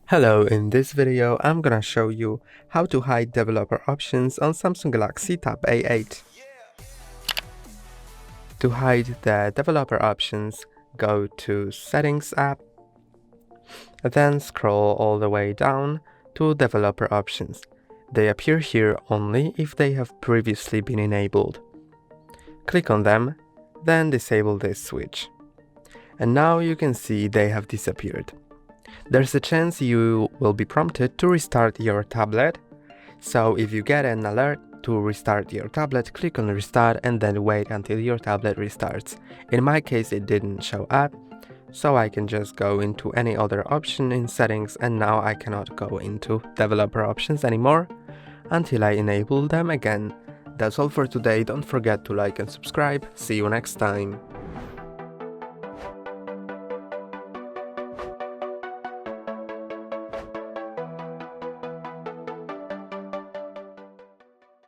Hello, in this video I'm gonna show you how to hide developer options on Samsung Galaxy Tab A8. To hide the developer options, go to Settings app, then scroll all the way down to Developer Options. They appear here only if they have previously been enabled. Click on them, then disable this switch. And now you can see they have disappeared. There's a chance you will be prompted to restart your tablet, so if you get an alert to restart your tablet, click on restart and then wait until your tablet restarts. In my case it didn't show up, so I can just go into any other option in settings, and now I cannot go into developer options anymore until I enable them again. That's all for today. Don't forget to like and subscribe. See you next time.